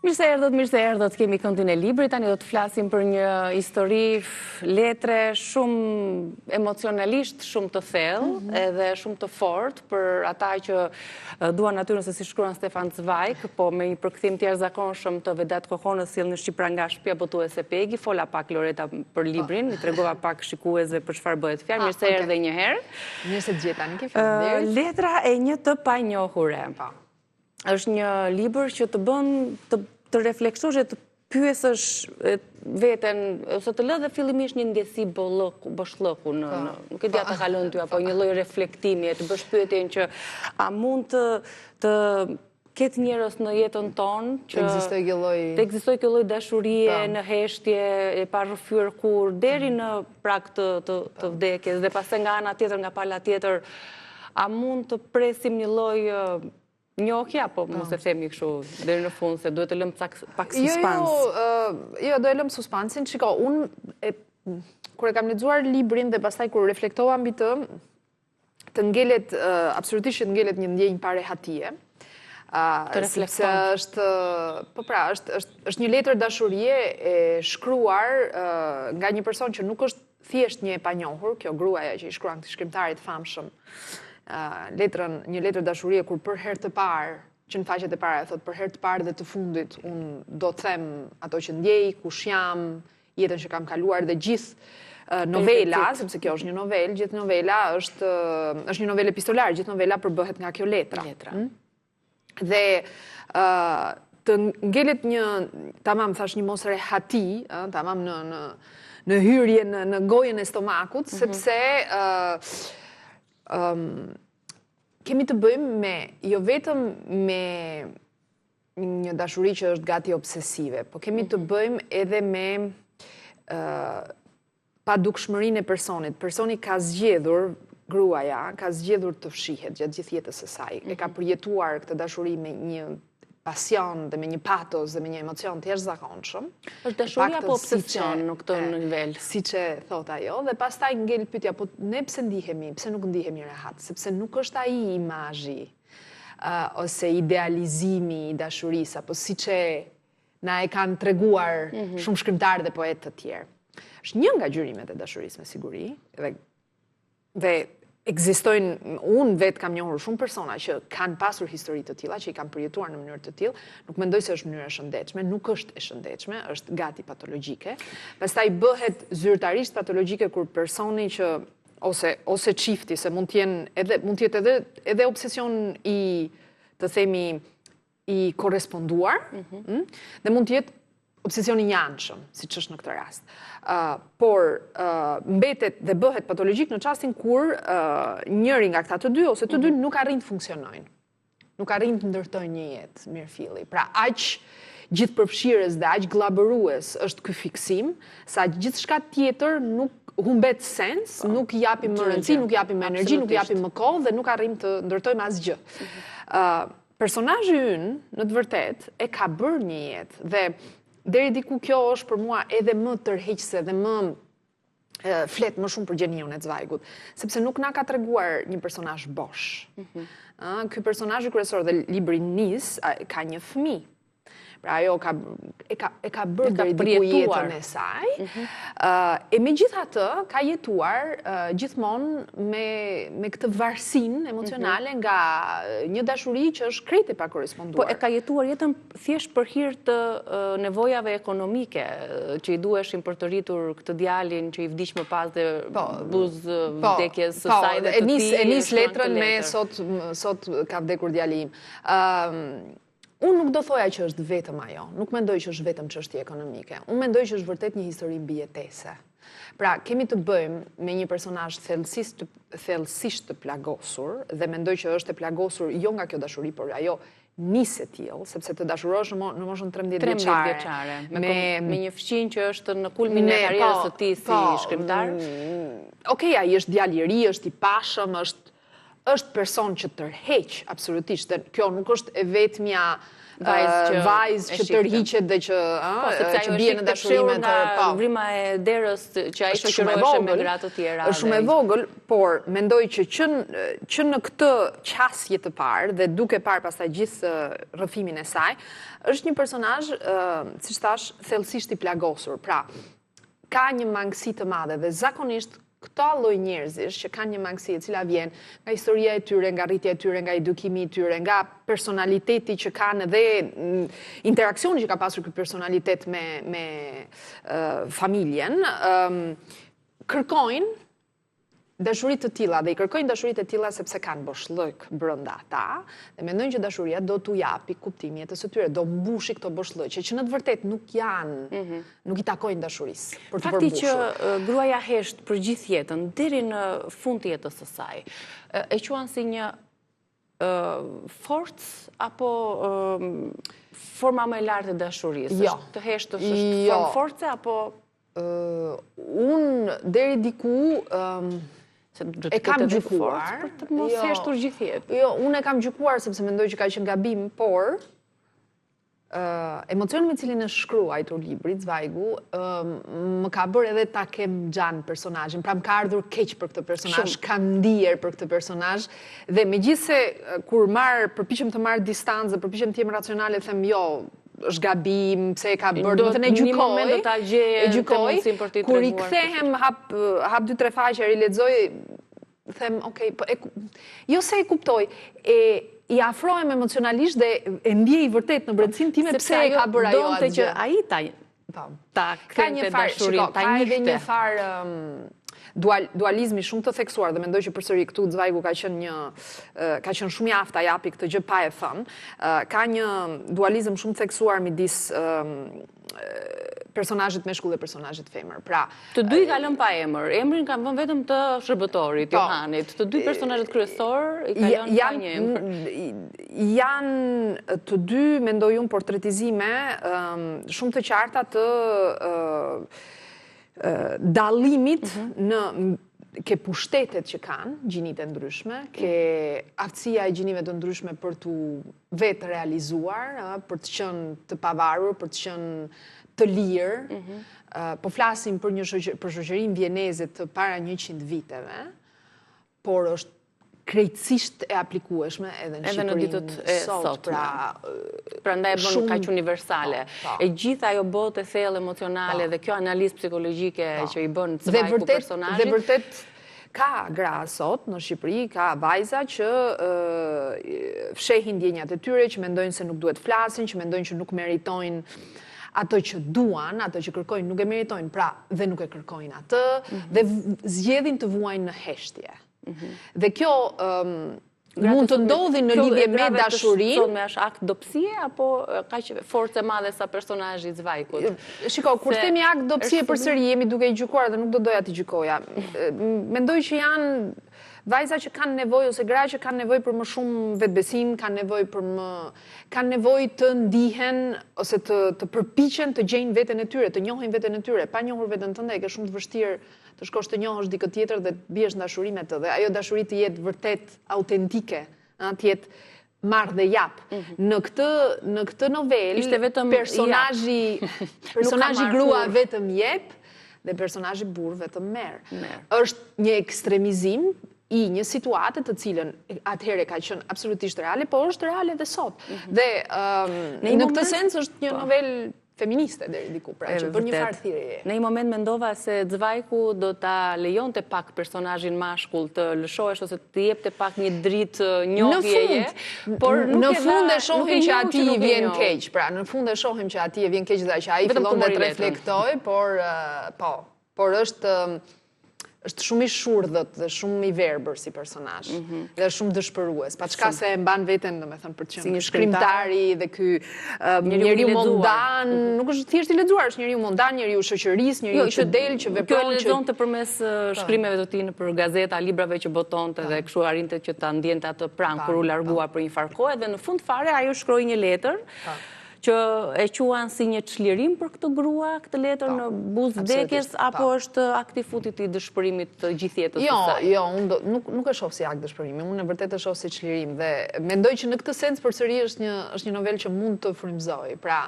Mirë se erdhët, kemi këndin e librit, tani do të flasim për një histori letre shumë emocionalisht, shumë të thellë, edhe shumë të fortë për ata që duan natyrën se si shkruan Stefan Zweig, po me një përkthim të jashtëzakonshëm të Vedat Kohonës sjell në Shqipëra nga shtëpia botuese Pegi, fola pak Loreta për librin, i tregova pak shikuesve për çfarë bëhet fjalë. Mirë se erdhe një herë. Mirë se të gjeta, nuk e faleminderit. Letra e një të panjohure. Është një libër që të bën të refleksosh e të pyesësh veten ose të lë dhe fillimisht një ndjesi boshllëku nuk e di ata kalon ty apo një lloj reflektimi, të bësh pyetjen që a mund të ketë njerëz në jetën tonë që të ekzistojë kjo lloj dashurie në heshtje e pa rrëfyer kur deri në prag të vdekjes dhe pastaj nga ana tjetër, nga pala tjetër, a mund të presim një lloj njohja, po mos e themi kështu deri në fund se duhet të lëm pak suspans. Jo, do e lëm suspansin. Shiko, unë kur e kam lexuar librin dhe pastaj kur reflektova mbi të ngelet absolutisht të ngelet një ndjenjë parehatie. Të reflekton. Është një letër dashurie e shkruar nga një person që nuk është thjesht një e panjohur, kjo gruaja që i shkruan këtij shkrimtarit famshëm. Një letër dashurie kur për herë të parë, që në faqet e para e thot për herë të parë dhe të fundit, unë do të them ato që ndjej, kush jam, jetën që kam kaluar dhe gjithë novela, sepse kjo është një novel, gjithë novela është një novel epistolar, gjithë novela përbëhet nga kjo letra. Dhe të ngelet një, tamam thash një mos rehati, tamam në hyrje në gojën e stomakut, sepse kemi të bëjmë jo vetëm me një dashuri që është gati obsesive, po kemi të bëjmë edhe me padukshmërinë e personit. Personi ka zgjedhur, gruaja, ka zgjedhur të fshihet gjatë gjithë jetës së saj. E ka përjetuar këtë dashuri me një pasion dhe me një patos dhe me një emocion të jashtëzakonshëm. Është dashuri apo obsesion në këtë nivel? Siç e thot ajo, dhe pastaj ngel pyetja, po ne pse nuk ndihemi rehat? Sepse nuk është ai imazhi ose idealizimi i dashurisë, apo siç na e kanë treguar shumë shkrimtarë dhe poetë të tjerë. Është një nga gjyrimet e dashurisë me siguri, dhe ekzistojnë, unë vetë kam njohur shumë persona që kanë pasur histori të tilla, që i kanë përjetuar në mënyrë të tillë, nuk mendoj se është mënyrë e shëndetshme, nuk është e shëndetshme, është gati patologjike. Pastaj bëhet zyrtarisht patologjike kur personi që ose çifti, se mund të jetë edhe obsesion të themi i korresponduar, dhe mund të jetë obsesion i njanshëm, siç është në këtë rast. Por mbetet dhe bëhet patologjik në çastin kur njëri nga këta të dy ose të dy nuk arrin të funksionojnë. Nuk arrin të ndërtojnë një jetë mirëfilli. Pra aq gjithëpërfshirës dhe aq glabërues është ky fiksim, sa gjithçka tjetër nuk humbet sens, nuk i japim më rëndësi, nuk i japim më energji, nuk i japim më kohë dhe nuk arrim të ndërtojmë asgjë. Personazhi ynë, në të vërtetë, e ka bërë një jetë dhe deri diku kjo është për mua edhe më tërheqëse dhe më flet më shumë për gjeniun e Zweigut, sepse nuk na ka treguar një personazh bosh. Ky personazh kryesor dhe libri nis ka një fëmijë. Pra ajo e ka bërë deri diku jetën e saj, e megjithatë ka jetuar gjithmonë me këtë varësinë emocionale nga një dashuri që është krejt e pakorresponduar. Po e ka jetuar jetën thjesht për hir të nevojave ekonomike që i duheshin për të rritur këtë djalin që i vdiq më pas dhe buzë vdekjes së saj dhe të tij. E nis letrën me sot ka vdekur djali im. Unë nuk do thoja që është vetëm ajo, nuk mendoj që është vetëm çështje ekonomike. Unë mendoj që është vërtet një histori mbijetese. Pra, kemi të bëjmë me një personazh thellësisht të plagosur dhe mendoj që është e plagosur jo nga kjo dashuri, por ajo nisë tillë, sepse të dashurosh në moshën 13 vjeçare. Me një fëmijë që është në kulmin e karrierës së tij si shkrimtar. Okej, ai është djalë i ri, është i pashëm, është është person që tërheq absolutisht, dhe kjo nuk është e vetmja vajzë që tërhiqet dhe që bie në dashurime të vrima e derës që ai shoqërohej me gra të tjera. Është shumë e vogël, por mendoj që në këtë qasje të parë dhe duke parë pastaj gjithë rrëfimin e saj, është një personazh, siç thash, thellësisht i plagosur. Pra, ka një mangësi të madhe dhe zakonisht këto lloj njerëzish që kanë një mangësi e cila vjen nga historia e tyre, nga rritja e tyre, nga edukimi i tyre, nga personaliteti që kanë dhe interaksioni që ka pasur ky personalitet me familjen, kërkojnë dashurit të tilla dhe i kërkojnë dashurit e tilla sepse kanë boshllëk brenda ata dhe mendojnë që dashuria do t'u japi kuptimin jetës së tyre, do mbushi këto boshllëqe që në të vërtetë nuk i takojnë dashurisë për të përmbushur. Fakti që gruaja hesht për gjithë jetën deri në fund të jetës së saj, e quan si një forcë apo forma më e lartë e dashurisë? Jo. Të heshtës është formë force apo unë deri diku e kam gjykuar për të mos heshtur gjithë jetë. Jo, unë e kam gjykuar sepse mendoj që ka qenë gabim, por emocioni me cilin e shkruajtur librit Zvajgu më ka bërë edhe ta kem gjanë personazhin. Pra më ka ardhur keq për këtë personazh, kam ndier për këtë personazh dhe megjithse kur përpiqem të marr distancë dhe përpiqem të jem racionale, them jo, është gabim, pse e ka bërë, do të ne gjykoj, kur i kthehem, hap 2-3 faqe, rilexoj, them, okay, jo se e kuptoj, i afrohem emocionalisht dhe e ndjej vërtet në brendësinë time pse e ka bërë ajo atë që ai ta kthente dashurinë, ta njihte. Ka një farë dualizmi shumë të theksuar dhe mendoj që përsëri këtu Zvajgu ka qenë shumë i aftë ta japi këtë gjë pa e thënë. Ka një dualizëm shumë të theksuar midis personazhit meshkull dhe personazhit femër. Pra, të dy i ka lënë pa emër. Emrin kanë vënë vetëm të shërbëtorit, Johanit. Të dy personazhet kryesor i ka lënë pa një emër. Janë të dy, mendoj unë, portretizime shumë të qarta të dallimit ke pushtetet që kanë, gjinit e ndryshme, ke aftësia e gjinive të ndryshme për të vetë realizuar, për të qenë të pavarur, për të qenë të lirë. Po flasim për shoqërinë vieneze të para 100 viteve, por është krejtësisht e aplikueshme edhe në ditët e sot. Prandaj e bën kaq universale. E gjithë ajo botë e thellë emocionale dhe kjo analizë psikologjike që i bën Zvajgu personazhit. Dhe vërtet ka gra sot në Shqipëri, ka vajza që fshehin ndjenjat e tyre, që mendojnë se nuk duhet flasin, që mendojnë që nuk meritojnë ato që duan, ato që kërkojnë nuk e meritojnë, pra dhe nuk e kërkojnë atë, dhe zgjedhin të vuajnë në heshtje. Dhe kjo mund të ndodhi në lidhje me dashurinë. Sot me është akt dopsie apo ka që forcë e madhe sa personazhi i Zvajgut? Shiko, kur themi akt dopsie përsëri jemi duke i gjykuar dhe nuk do doja t'i gjykoja. Mendoj që janë vajza që kanë nevojë ose gra që kanë nevojë për më shumë vetbesim, kanë nevojë të ndihen ose të përpiqen të gjejnë veten e tyre, të njohin veten e tyre. Pa njohur veten tënde e ke shumë të vështirë të shkosh të njohësh dikë tjetër dhe të biesh në dashuri me të dhe ajo dashuri të jetë vërtet autentike, të jetë marrë dhe jap. Në këtë novelë personazhi grua vetëm jep dhe personazhi burr vetëm merr. Është një ekstremizim i një situate të cilën atëherë ka qenë absolutisht reale, por është reale edhe sot. Dhe në këtë sens është një novelë feministe deri diku, pra që bën një farë thirrje. Në një moment mendova se Zvajgu do ta lejonte pak personazhin mashkull të lëshohesh ose të jepte pak një dritë njohjeje, por në fund e shohim që atij i vjen keq. Pra në fund e shohim që atij i vjen keq dhe që ai fillon të reflektoj, por është shumë i shurdhët dhe shumë i verbër si personazh dhe shumë dëshpërues. Pa çka se e mban veten, domethënë, për të qenë shkrimtari dhe ky njeriu mondan, nuk është thjesht i lexuar, është njeriu mondan, njeriu shoqërisë, njeriu që del, që vepron, që lexonte përmes shkrimeve të tij nëpër gazeta, librave që botonte dhe kështu arrinte që ta ndjente atë pranë kur u largua për një farë kohe dhe në fund fare ajo shkroi një letër që e quan si një çlirim për këtë grua, këtë letër në buzë vdekjes, apo është akti futit I dëshpërimit të gjithë jetës së saj? Jo, unë nuk e shoh si akt dëshpërimi, unë e vërtet e shoh si çlirim dhe mendoj që në këtë sens përsëri është një novelë që mund të frymëzoj. Pra,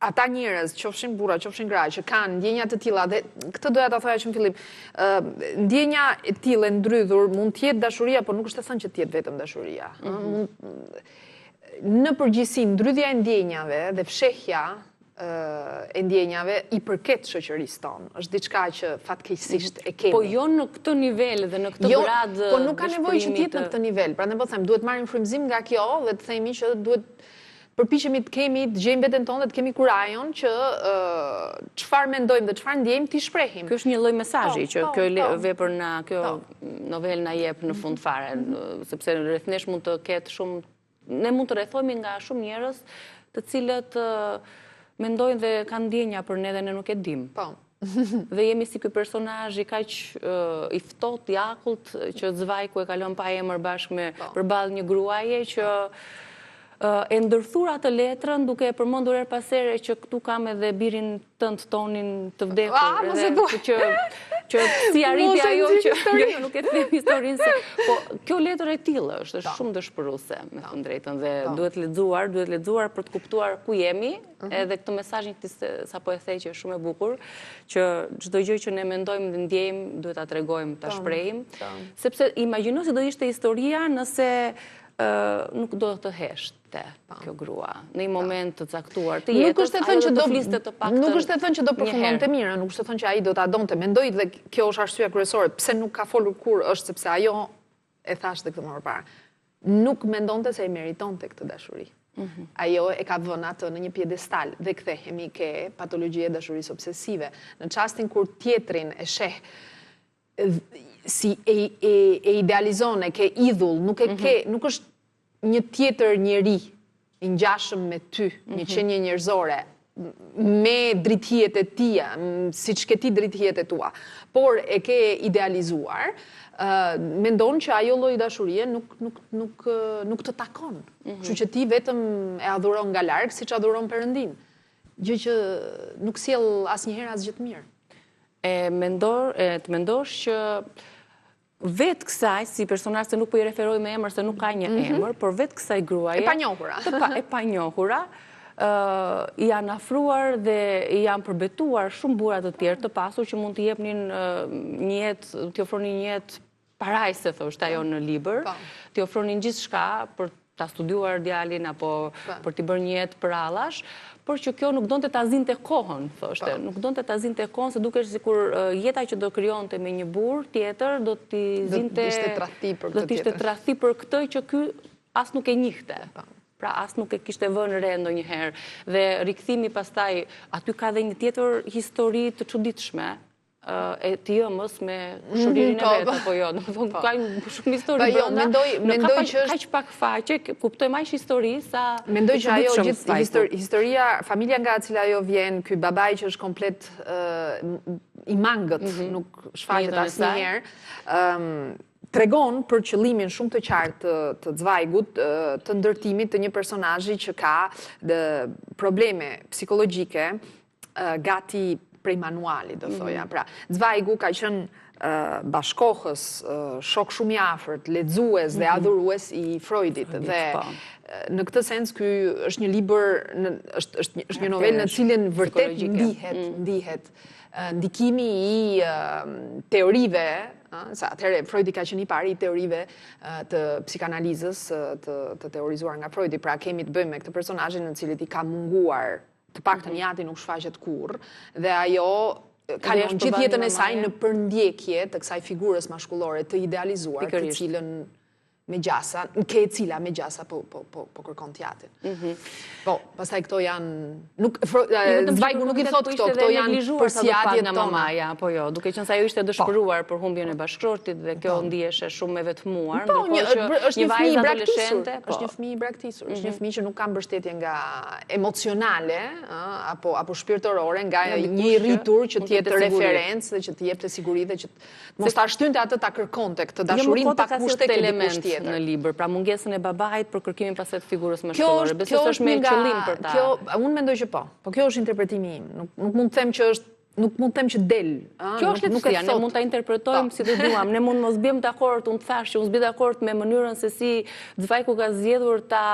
ata njerëz, qofshin burra, qofshin gra, që kanë ndjenja të tilla dhe këtë doja ta thoja që në fillim, ndjenja e tillë e ndrydhur mund të jetë dashuria, por nuk është e thënë që të jetë vetëm dashuria. Në përgjithësi, ndrydhja e ndjenjave dhe fshehja e ndjenjave I përket shoqërisë tonë. Është diçka që fatkeqësisht e kemi. Po jo në këtë nivel dhe në këtë grad. Po nuk ka nevojë që të jetë në këtë nivel. Prandaj po them, duhet marrim frymëzim nga kjo dhe të themi që duhet përpiqemi të gjejmë veten tonë dhe të kemi kurajon që çfarë mendojmë dhe çfarë ndjejmë t'i shprehim. Ky është një lloj mesazhi që kjo vepër kjo novel na jep në fund fare, sepse rreth nesh mund të ketë shumë, ne mund të rrethohemi nga shumë njerëz të cilët mendojnë dhe kanë ndjenja për ne dhe ne nuk e dim. Po. Dhe jemi si ky personazh I kaq I ftohtë, I akullt që Zvajku e ka lënë pa emër bashkë me përballë një gruaje që e ndërthur atë letrën duke e përmendur her pas here që këtu kam edhe birin tënd Tonin të vdekur që si arriti ajo që jo nuk e them historinë se po kjo letër e tillë është shumë dëshpëruese me thënë drejtën dhe duhet lexuar për të kuptuar ku jemi edhe këtë mesazhin sapo e thej që është shumë e bukur që çdo gjë që ne mendojmë dhe ndjejmë duhet ta tregojmë, ta shprehim sepse imagjino se do ishte historia nëse nuk do të heshte kjo grua në një moment të caktuar të jetës, ajo do të fliste të paktën. Nuk është e thënë që do përfundonte mirë, nuk është e thënë që ai do ta donte. Mendoj dhe kjo është arsyeja kryesore pse nuk ka folur kur është sepse ajo e thash edhe këtë më parë. Nuk mendonte se e meritonte këtë dashuri. Ajo e ka vënë atë në një piedestal dhe kthehemi ke patologjia e dashurisë obsesive. Në çastin kur tjetrin e sheh si e idealizon, e ke idhull, nuk është një tjetër njeri I ngjashëm me ty, një qenie njerëzore, me drithijet e tia, siç ke ti drithijet e tua, por e ke idealizuar, mendon që ajo lloj dashurie nuk të takon. Kështu që ti vetëm e adhuron nga larg, siç adhuron Perëndin. Gjë që nuk sjell asnjëherë asgjë të mirë. Të mendosh që vetë kësaj, si personazh se nuk po I referoj me emër se nuk ka një emër, por vetë kësaj gruaje e panjohura, janë afruar dhe janë përbetuar shumë burra të tjerë të pasur që mund të jepnin një jetë, t'i ofronin një jetë parajse, thoshte ajo në libër, t'i ofronin gjithçka për ta studiuar djalin apo për t'i bërë një jetë përallash, por që kjo nuk donte ta zinte kohën, thoshte. Nuk donte ta zinte kohën, se dukesh sikur jeta që do krijonte me një burr tjetër do t'i zinte do të ishte tradhti për këtë që ky as nuk e njihte. Pra as nuk e kishte vënë re ndonjëherë. Dhe rikthimi pastaj aty ka dhe një tjetër histori të çuditshme. E të jëmës me shuririn e vetë, apo jo, ka shumë histori brenda, në kaq pak faqe, kuptoj ma ish histori sa... Mendoj që ajo gjithë historia, familja nga cila ajo vjen, ky babaj që është komplet I mangët, nuk shfaqet asnjëherë, tregon për qëllimin shumë të qartë të Zvajgut të ndërtimit të një personazhi që ka probleme psikologjike gati prej manuali, do thoja. Pra, Zvajgu ka qenë bashkohës, shok shumë I afërt, lexues dhe adhurues I Freudit. Dhe në këtë sens ky është një libër, është një novelë në cilën vërtet ndihet ndikimi I teorive, sa atëherë Freudi ka qenë I pari I teorive të psikanalizës të teorizuar nga Freudi. Pra kemi të bëjmë me këtë personazhin në cilët I ka munguar të paktën jati nuk shfaqet kurrë dhe ajo kalon gjithë jetën e saj në përndjekje të kësaj figurës mashkullore të idealizuar, të cilën me gjasa, ke cila me gjasa po kërkon t'jatin. Po, pastaj këto janë Zvajgu nuk I thot këto janë përsjatjet tona. Mamaja, po jo, duke qenë se ajo ishte dëshpëruar për humbjen e bashkëshortit dhe kjo ndiheshe shumë e vetmuar, është një fëmijë I braktisur, është një fëmijë I braktisur, është një fëmijë që nuk ka mbështetje nga emocionale apo shpirtërore, nga një I rritur që të jetë referencë dhe që të jepte siguri dhe që mos ta shtynte atë ta kërkonte këtë dashurinë pa kushte ke dikush tjetër. tjetër. në libër, pra mungesën e babait për kërkimin pas të figurës mashkullore. Besoj se është me qëllim për ta. Unë mendoj që po kjo është interpretimi im. Nuk mund të them që është nuk mund të them që del. Kjo është letësia, ne mund ta interpretojmë si do duam. Ne mund mos bëjmë dakord, unë thash që unë s'bie dakord me mënyrën se si Zvajku ka zgjedhur ta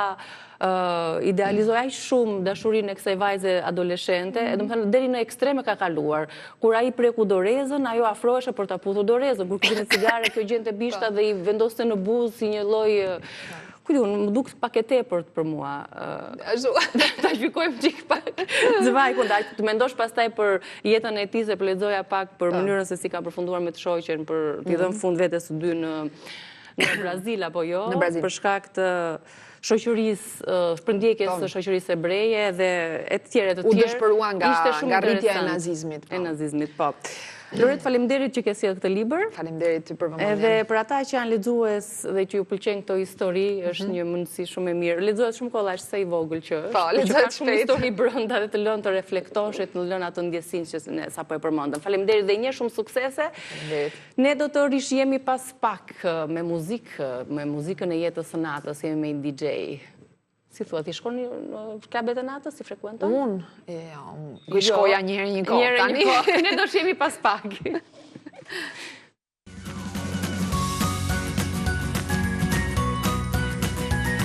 idealizoj aq shumë dashurinë e kësaj vajze adoleshente, domethënë deri në ekstreme ka kaluar. Kur ai preku dorezën, ajo afrohesha për ta puthur dorezën, kur kishte cigare, kjo gjente bishta dhe i vendoste në buzë si një lloj më duk pak e tepërt për mua. Ta gjykojmë çik pak. Zvajkun, të mendosh pastaj për jetën e tij, se po lexoja pak për mënyrën se si ka përfunduar me të shoqen, për t'i dhënë fund vetes së dy në Brazil apo jo, për shkak të shoqërisë, shpërndjekjes së shoqërisë hebreje dhe e tjerë. U dëshpërua nga rritja e nazizmit. E nazizmit, po. Loret, faleminderit që ke sjellë këtë libër. Faleminderit ty për vëmendjen. Edhe për ata që janë lexues dhe që ju pëlqen këto histori, është një mundësi shumë e mirë. Lexohet shumë kollaj sa i vogël që është. Po, lexohet shumë histori brenda dhe të lënë të reflektosh, të lënë atë ndjesinë që ne sapo e përmendëm. Faleminderit dhe një shumë suksese. Ne do të rishjemi pas pak me muzikën e jetës së natës, jemi me një DJ. Si thua, ti shkon në klubet e natës, si frekuenton? Unë shkoja një kohë tani. Ne do shihemi pas pak.